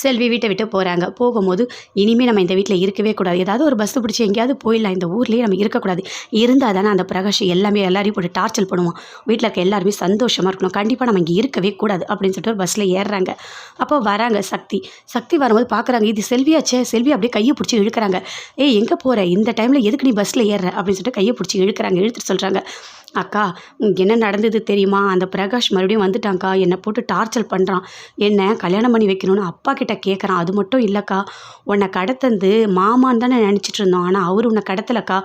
செல்வி வீட்டை விட்டு போகிறாங்க. போகும்போது இனிமேல் நம்ம இந்த வீட்டில் இருக்கவே கூடாது, ஏதாவது ஒரு பஸ்ஸு பிடிச்சி எங்கேயாவது போயிடலாம், இந்த ஊர்லேயே நம்ம இருக்கக்கூடாது, இருந்தால் தானே அந்த பிரகாஷ் எல்லாரையும் போட்டு டார்ச்சல் பண்ணுவோம், வீட்டில் இருக்க எல்லாருமே சந்தோஷமாக இருக்கணும், கண்டிப்பாக நம்ம இங்கே இருக்கவே கூடாது அப்படின்னு சொல்லிட்டு ஒரு பஸ்ஸில் ஏறுறாங்க. அப்போ வராங்க சக்தி வரும்போது பார்க்குறாங்க, இது செல்வியாச்சே. செல்வி அப்படியே கையை பிடிச்சி இழுக்கிறாங்க. ஏய் எங்கே போகிற, இந்த டைமில் எதுக்கு நீ பஸ்ஸில் ஏறுற அப்படின்னு சொல்லிட்டு கையை பிடிச்சி இழுத்துட்டு சொல்கிறாங்க, அக்கா என்ன நடந்தது தெரியுமா, அந்த பிரகாஷ் மறுபடியும் வந்துட்டாங்க்கா, என்னை போட்டு டார்ச்சல் பண்ணுறான், என்னை கல்யாணம் பண்ணி வைக்கணும்னு அப்பா கிட்ட கேட்குறான், அது மட்டும் இல்லைக்கா, உன்னை கடத்தந்து மாமான்னு தானே நினச்சிட்டு இருந்தோம், ஆனால் அவர் உன்னை கடத்தலைக்கா,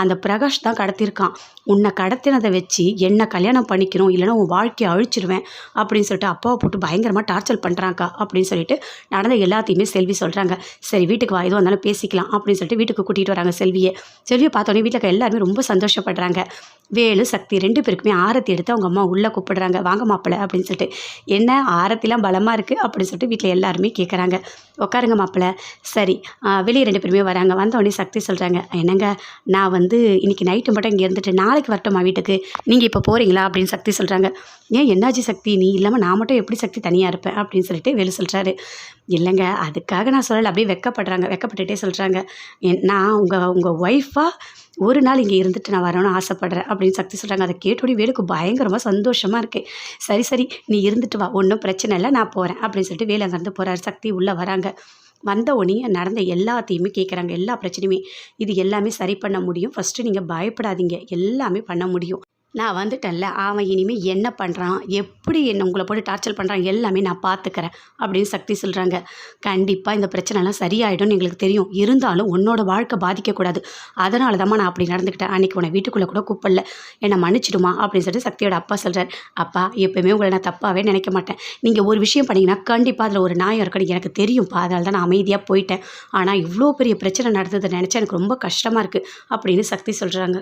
அந்த பிரகாஷ் தான் கடத்தியிருக்கான், உன்னை கடத்தினதை வச்சு என்னை கல்யாணம் பண்ணிக்கணும், இல்லைனா உன் வாழ்க்கையை அழிச்சிடுவேன் அப்படின்னு சொல்லிட்டு அப்பாவை போட்டு பயங்கரமாக டார்ச்சல் பண்ணுறாங்க்கா அப்படின்னு சொல்லிட்டு நடந்த எல்லாத்தையுமே செல்வி சொல்கிறாங்க. சரி வீட்டுக்கு வா, எதுவும் வந்தாலும் பேசிக்கலாம் அப்படின்னு சொல்லிட்டு வீட்டுக்கு கூட்டிகிட்டு வராங்க செல்வியை பார்த்தோன்னே வீட்டில் இருக்க எல்லாருமே ரொம்ப சந்தோஷப்படுறாங்க. வேலு சக்தி 2 பேருக்குமே ஆரத்தி எடுத்து அவங்க அம்மா உள்ளே கூப்பிடுறாங்க, வாங்க மாப்பிள்ளை அப்படின்னு சொல்லிட்டு. என்ன ஆரத்திலாம் பலமாக இருக்குது அப்படின்னு சொல்லிட்டு வீட்டில் எல்லாருமே கேட்குறாங்க. உட்காருங்க மாப்பிள்ளை. சரி வெளியே 2 பேருமே வராங்க. வந்தோடனே சக்தி சொல்கிறாங்க, என்னங்க நான் இன்றைக்கி நைட்டு மட்டும் இங்கே இருந்துட்டு நாளைக்கு வரட்டுமா வீட்டுக்கு, நீங்கள் இப்போ போகிறீங்களா அப்படின்னு சக்தி சொல்கிறாங்க. ஏன் என்னாச்சு சக்தி, நீ இல்லாமல் நான் மட்டும் எப்படி சக்தி தனியாக இருப்பேன் அப்படின்னு சொல்லிட்டு வேலு சொல்கிறாரு. இல்லைங்க அதுக்காக நான் சொல்லலை, அப்படியே வெக்கப்பட்டுகிட்டே சொல்கிறாங்க, நான் உங்கள் ஒய்ஃபாக ஒரு நாள் இங்கே இருந்துட்டு நான் வரணும்னு ஆசைப்பட்றேன் அப்படின்னு சக்தி சொல்கிறாங்க. அதை கேட்டோடி வேலுக்கு பயங்கரமாக சந்தோஷமாக இருக்குது. சரி நீ இருந்துட்டு வா, ஒன்றும் பிரச்சனை இல்லை, நான் போகிறேன் அப்படின்னு சொல்லிட்டு வேலு அங்கேருந்து போகிறாரு. சக்தி உள்ளே வராங்க. வந்த உடனே நடந்த எல்லாத்தையுமே கேட்குறாங்க, எல்லா பிரச்சனையுமே. இது எல்லாமே சரி பண்ண முடியும், ஃபஸ்ட்டு நீங்கள் பயப்படாதீங்க, எல்லாமே பண்ண முடியும், நான் வந்துட்டேன்ல, அவன் இனிமேல் என்ன பண்ணுறான், எப்படி உங்களை போட்டு டார்ச்சர் பண்ணுறான், எல்லாமே நான் பார்த்துக்கிறேன் அப்படின்னு சக்தி சொல்கிறாங்க. கண்டிப்பாக இந்த பிரச்சனைலாம் சரியாயிடும்னு எங்களுக்கு தெரியும், இருந்தாலும் உன்னோட வாழ்க்கை பாதிக்கக்கூடாது, அதனால தான் நான் அப்படி நடந்துக்கிட்டேன், அன்றைக்கி உன்னை வீட்டுக்குள்ளே கூட கூப்பிடல, என்னை மன்னிச்சிடுமா அப்படின்னு சொல்லிட்டு சக்தியோட அப்பா சொல்கிறார். அப்பா எப்போயுமே உங்களை நான் தப்பாகவே நினைக்க மாட்டேன், நீங்கள் ஒரு விஷயம் பண்ணிங்கன்னா கண்டிப்பாக அதில் ஒரு நியாயம் இருக்கணும், எனக்கு தெரியும்ப்பா, அதனால தான் நான் அமைதியாக போயிட்டேன், ஆனால் இவ்வளோ பெரிய பிரச்சனை நடந்ததை நினச்சா எனக்கு ரொம்ப கஷ்டமாக இருக்குது அப்படின்னு சக்தி சொல்கிறாங்க.